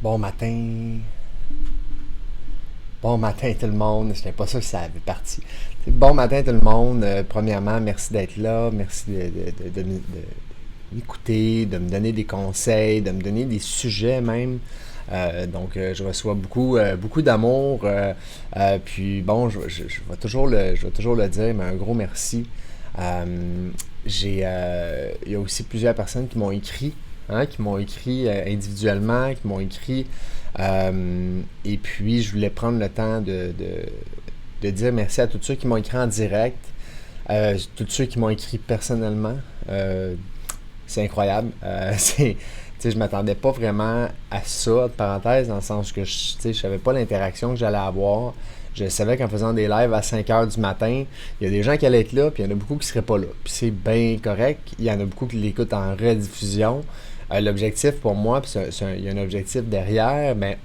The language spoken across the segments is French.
Bon matin. Bon matin tout le monde. Je n'étais pas sûr que ça avait parti. Bon matin tout le monde. Premièrement, merci d'être là. Merci m'écouter, de me donner des conseils, de me donner des sujets même. Je reçois beaucoup d'amour. Puis bon, je vais je vais toujours le dire, mais un gros merci. Il y a aussi plusieurs personnes qui m'ont écrit, hein, qui m'ont écrit individuellement, qui m'ont écrit. Et puis, je voulais prendre le temps de dire merci à tous ceux qui m'ont écrit en direct, tous ceux qui m'ont écrit personnellement. C'est incroyable. Je m'attendais pas vraiment à ça, de parenthèse, dans le sens que je savais pas l'interaction que j'allais avoir. Je savais qu'en faisant des lives à 5 heures du matin, il y a des gens qui allaient être là, puis il y en a beaucoup qui seraient pas là. Puis c'est bien correct. Il y en a beaucoup qui l'écoutent en rediffusion. L'objectif pour moi, puis il y a un objectif derrière, mais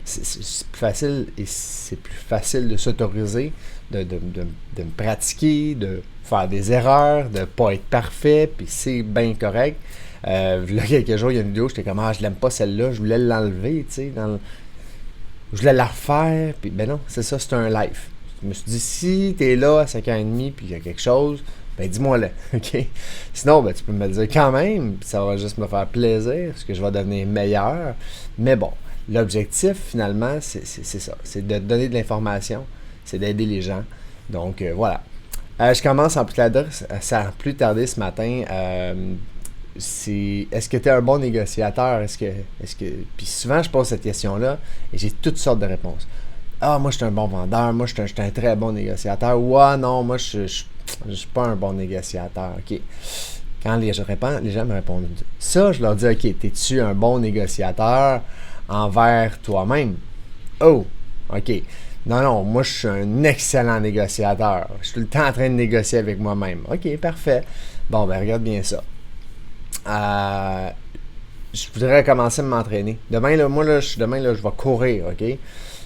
c'est plus facile et c'est plus facile de s'autoriser, de me pratiquer, de faire des erreurs, de pas être parfait, puis c'est bien correct. Là, quelques jours, il y a une vidéo, j'étais comme, je l'aime pas celle-là, je voulais l'enlever, tu sais, je voulais la refaire, puis ben non, c'est ça, c'est un live. Je me suis dit, si t'es là à 5h30, puis il y a quelque chose, ben dis-moi-le, ok? Sinon, ben tu peux me le dire quand même, puis ça va juste me faire plaisir, parce que je vais devenir meilleur. Mais bon, l'objectif, finalement, c'est ça, c'est de donner de l'information, c'est d'aider les gens. Donc, voilà. Je commence sans plus tarder ce matin. Est-ce que tu es un bon négociateur? Puis souvent, je pose cette question-là et j'ai toutes sortes de réponses. Moi, je suis un bon vendeur. Moi, je suis un très bon négociateur. Non, moi, je suis pas un bon négociateur. OK. Quand je réponds, les gens me répondent ça, je leur dis, OK, es-tu un bon négociateur envers toi-même? Oh, OK. Non, moi, je suis un excellent négociateur. Je suis tout le temps en train de négocier avec moi-même. OK, parfait. Bon, ben, regarde bien ça. Je voudrais commencer à m'entraîner. Demain, je vais courir, ok?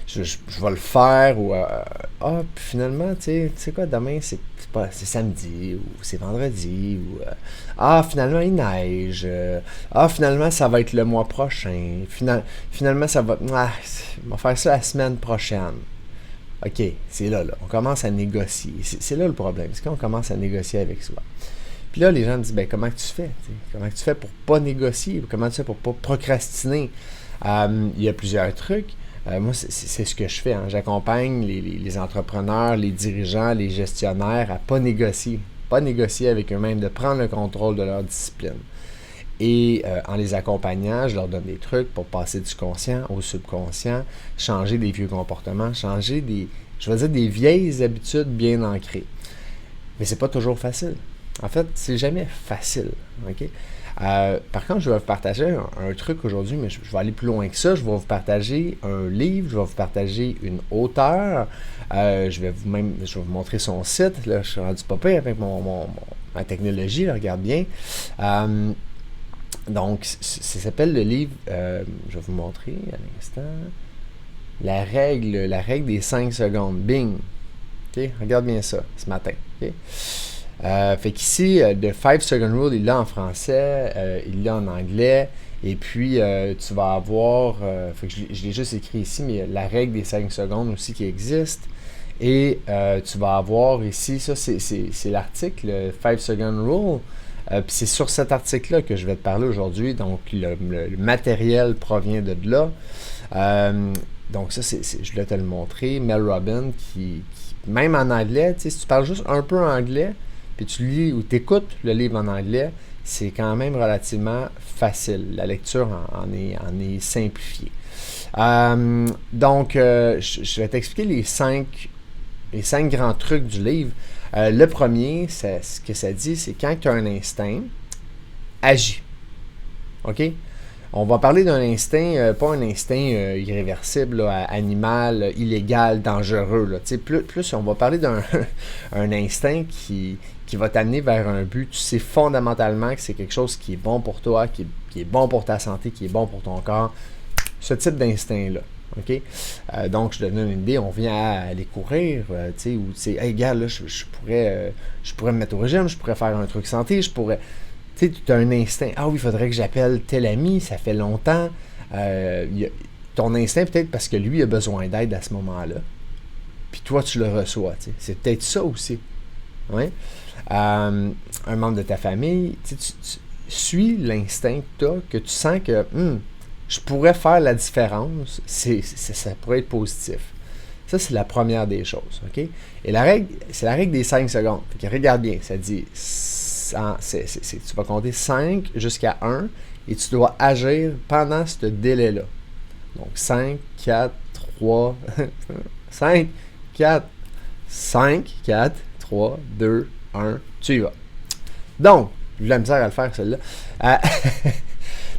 Je vais le faire puis finalement, tu sais quoi, demain, c'est samedi, ou c'est vendredi, finalement, il neige, finalement, ça va être le mois prochain, finalement, on va faire ça la semaine prochaine. Ok, c'est là, on commence à négocier. C'est là le problème, c'est quand on commence à négocier avec soi. Puis là, les gens me disent, comment tu fais? T'sais? Comment tu fais pour pas négocier? Comment tu fais pour pas procrastiner? Il y a plusieurs trucs. Moi, c'est ce que je fais. Hein. J'accompagne les entrepreneurs, les dirigeants, les gestionnaires à pas négocier. Pas négocier avec eux-mêmes, de prendre le contrôle de leur discipline. Et en les accompagnant, je leur donne des trucs pour passer du conscient au subconscient, changer des vieux comportements, des vieilles habitudes bien ancrées. Mais c'est pas toujours facile. En fait, c'est jamais facile. Okay? Par contre, je vais vous partager un truc aujourd'hui, mais je vais aller plus loin que ça. Je vais vous partager un livre, je vais vous partager une auteure. Je vais vous montrer son site. Là, je suis rendu pas pire avec ma technologie, là, regarde bien. Donc, ça s'appelle le livre, je vais vous montrer à l'instant, la règle des 5 secondes. Bing! Okay? Regarde bien ça, ce matin. Okay? Fait qu'ici, The 5 Second Rule, il l'a en français, il l'a en anglais, et puis tu vas avoir, fait que je l'ai juste écrit ici, mais il y a la règle des 5 secondes aussi qui existe, et tu vas avoir ici, ça c'est l'article, le 5 Second Rule, puis c'est sur cet article-là que je vais te parler aujourd'hui, donc le matériel provient de là. Donc ça, je voulais te le montrer, Mel Robbins, qui même en anglais, si tu parles juste un peu anglais, puis tu lis ou t'écoutes le livre en anglais, c'est quand même relativement facile. La lecture en est simplifiée. Je vais t'expliquer les cinq grands trucs du livre. Le premier, ce que ça dit, c'est quand tu as un instinct, agis. OK? On va parler d'un instinct, pas un instinct irréversible, là, animal, illégal, dangereux. Là. Plus on va parler d'un un instinct qui va t'amener vers un but. Tu sais fondamentalement que c'est quelque chose qui est bon pour toi, qui est bon pour ta santé, qui est bon pour ton corps. Ce type d'instinct-là. OK? Donc, je te donne une idée. On vient à aller courir, ou tu sais, hey, gars, là, je pourrais me mettre au régime, je pourrais faire un truc santé, je pourrais... Tu sais, tu as un instinct. Ah oui, il faudrait que j'appelle tel ami, ça fait longtemps. Ton instinct, peut-être parce que lui a besoin d'aide à ce moment-là. Puis toi, tu le reçois. T'sais. C'est peut-être ça aussi. Ouais? Un membre de ta famille, tu suis l'instinct que tu as, que tu sens que je pourrais faire la différence, ça pourrait être positif. Ça, c'est la première des choses. OK? Et la règle, c'est la règle des 5 secondes. Fait que regarde bien, ça dit, tu vas compter 5 jusqu'à 1 et tu dois agir pendant ce délai-là. Donc, 5, 4, 3, 5, 4, 5, 4, 3, 2, 1, tu y vas. Donc, j'ai de la misère à le faire, celle-là.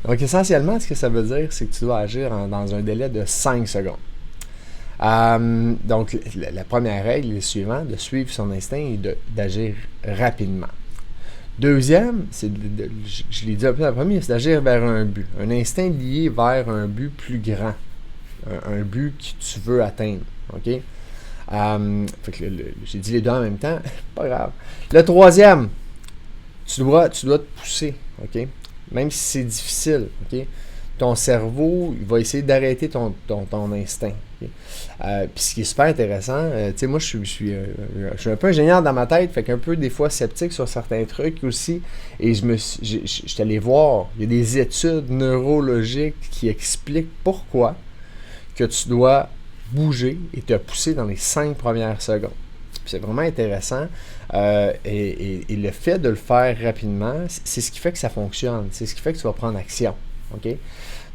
Donc, essentiellement, ce que ça veut dire, c'est que tu dois agir dans un délai de 5 secondes. Donc, la première règle est la suivante, de suivre son instinct et d'agir rapidement. Deuxième, je l'ai dit un peu en premier, c'est d'agir vers un but. Un instinct lié vers un but plus grand. Un but que tu veux atteindre. OK? Fait que j'ai dit les deux en même temps, pas grave. Le troisième, tu dois te pousser. OK? Même si c'est difficile. OK? Ton cerveau, il va essayer d'arrêter ton instinct. Okay? Puis ce qui est super intéressant, tu sais, moi je suis un peu ingénieur dans ma tête, fait qu'un peu des fois sceptique sur certains trucs aussi, et je suis allé voir, il y a des études neurologiques qui expliquent pourquoi que tu dois bouger et te pousser dans les 5 premières secondes. Puis c'est vraiment intéressant, et le fait de le faire rapidement, c'est ce qui fait que ça fonctionne, c'est ce qui fait que tu vas prendre action. OK?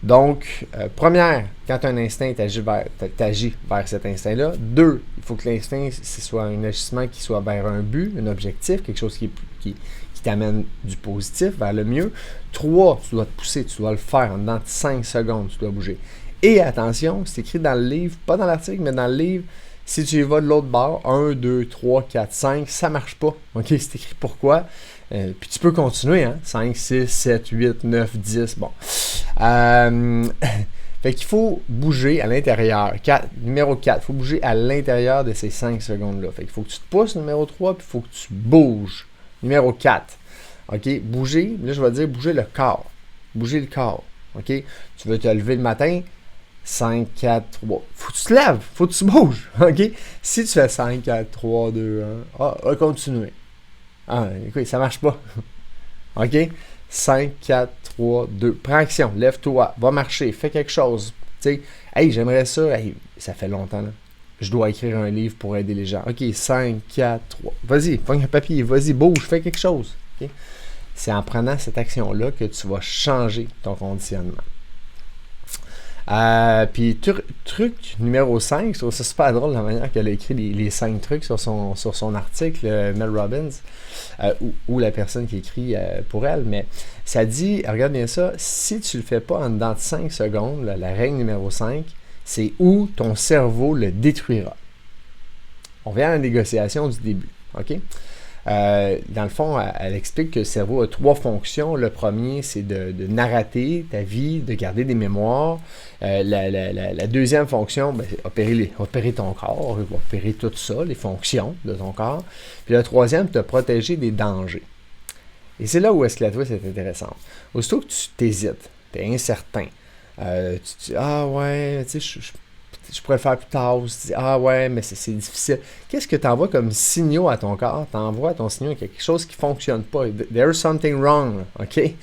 Donc, première, quand un instinct t'agis vers cet instinct-là. 2, il faut que l'instinct, ce soit un agissement qui soit vers un but, un objectif, quelque chose qui t'amène du positif vers le mieux. 3, tu dois te pousser, tu dois le faire en dedans de 5 secondes, tu dois bouger. Et attention, c'est écrit dans le livre, pas dans l'article, mais dans le livre, si tu y vas de l'autre bord, 1, 2, 3, 4, 5, ça marche pas. OK, c'est écrit pourquoi. Puis tu peux continuer, hein? 5, 6, 7, 8, 9, 10, bon. Fait qu'il faut bouger à l'intérieur. Numéro 4, il faut bouger à l'intérieur de ces 5 secondes-là. Fait qu'il faut que tu te pousses, numéro 3, puis il faut que tu bouges. Numéro 4, OK? Bouger, là je vais dire bouger le corps. Bouger le corps, OK? Tu veux te lever le matin, 5, 4, 3. Faut que tu te lèves, faut que tu bouges, OK? Si tu fais 5, 4, 3, 2, 1, on va continuer. Ah, écoute, ça marche pas. OK? 5, 4, 3, 2. Prends action, lève-toi, va marcher, fais quelque chose. Tu sais, hey, j'aimerais ça. Hey, ça fait longtemps, là. Je dois écrire un livre pour aider les gens. OK, 5, 4, 3. Vas-y, prends un papier, vas-y, bouge, fais quelque chose. Okay? C'est en prenant cette action-là que tu vas changer ton conditionnement. Puis truc numéro 5, je trouve ça super drôle la manière qu'elle a écrit les 5 trucs sur son article, Mel Robbins, ou la personne qui écrit pour elle, mais ça dit, regarde bien ça, si tu le fais pas en dedans de 5 secondes, là, la règle numéro 5, c'est où ton cerveau le détruira. On vient à la négociation du début, OK? Dans le fond, elle explique que le cerveau a 3 fonctions. Le premier, c'est de narrater ta vie, de garder des mémoires. La deuxième fonction, ben, c'est opérer ton corps, opérer tout ça, les fonctions de ton corps. Puis le troisième, te protéger des dangers. Et c'est là où est-ce que la twist est intéressante. Aussitôt que tu t'hésites, tu es incertain, tu dis « Ah ouais, tu sais, je pourrais le faire plus tard. » Ou tu dis « Ah ouais, mais c'est difficile. » Qu'est-ce que tu envoies comme signaux à ton corps? Tu envoies à ton signal qu'il y a quelque chose qui ne fonctionne pas. There's something wrong. OK? Et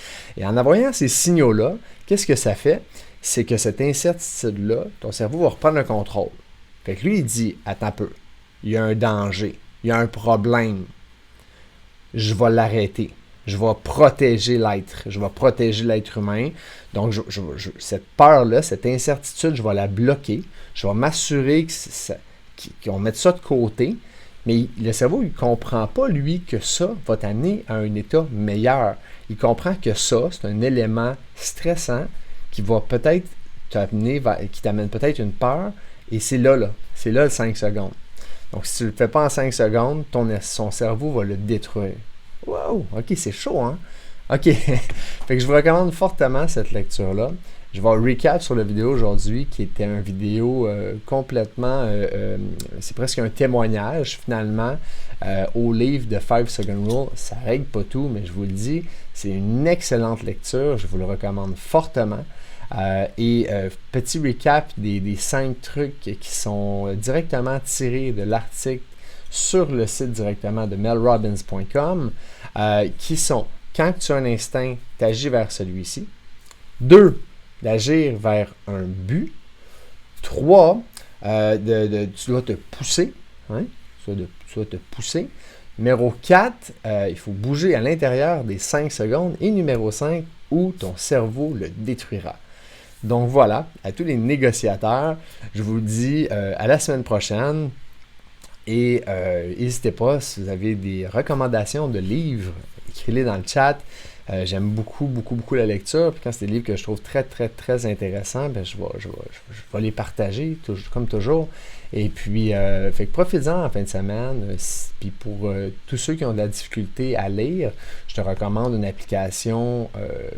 en envoyant ces signaux-là, qu'est-ce que ça fait? C'est que cette incertitude-là, ton cerveau va reprendre le contrôle. Fait que lui, il dit « Attends un peu. Il y a un danger. Il y a un problème. Je vais l'arrêter. Je vais protéger l'être. Je vais protéger l'être humain. Donc, cette peur-là, cette incertitude, je vais la bloquer. Je vais m'assurer qu'on mette ça de côté. Mais le cerveau, il ne comprend pas, lui, que ça va t'amener à un état meilleur. Il comprend que ça, c'est un élément stressant qui va peut-être qui t'amène peut-être une peur. Et c'est là. C'est là le 5 secondes. Donc, si tu ne le fais pas en 5 secondes, son cerveau va le détruire. Wow! OK, c'est chaud, hein? OK. Fait que je vous recommande fortement cette lecture-là. Je vais recap sur la vidéo aujourd'hui, qui était une vidéo complètement... c'est presque un témoignage, finalement, au livre de 5 Second Rule. Ça règle pas tout, mais je vous le dis, C'est une excellente lecture, je vous le recommande fortement. Petit recap des 5 trucs qui sont directement tirés de l'article sur le site directement de melrobbins.com, qui sont: quand tu as un instinct, tu agis vers celui-ci. 2, d'agir vers un but. 3, tu dois te pousser. Hein? Tu dois te pousser. Numéro 4, il faut bouger à l'intérieur des 5 secondes. Et numéro 5, où ton cerveau le détruira. Donc voilà, à tous les négociateurs, je vous dis à la semaine prochaine. Et n'hésitez pas, si vous avez des recommandations de livres, écrivez-les dans le chat. J'aime beaucoup, beaucoup, beaucoup la lecture. Puis quand c'est des livres que je trouve très, très, très intéressants, ben je vais les partager, comme toujours. Et puis, fait que profitez-en en fin de semaine. Puis pour tous ceux qui ont de la difficulté à lire, je te recommande une application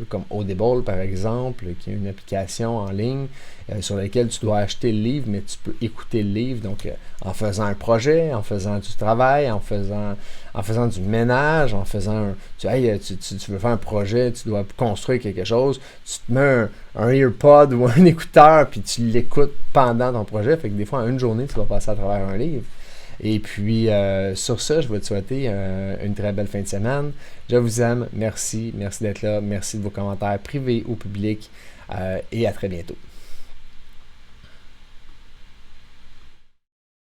comme Audible, par exemple, qui est une application en ligne sur laquelle tu dois acheter le livre, mais tu peux écouter le livre. Donc, en faisant un projet, en faisant du travail, en faisant du ménage, en faisant tu veux faire un projet, tu dois construire quelque chose, tu te mets un earpod ou un écouteur, puis tu l'écoutes pendant ton projet. Fait que des fois, en une journée, tu vas passer à travers un livre. Et puis, sur ça, je vais te souhaiter une très belle fin de semaine. Je vous aime. Merci d'être là. Merci de vos commentaires privés ou publics. Et à très bientôt.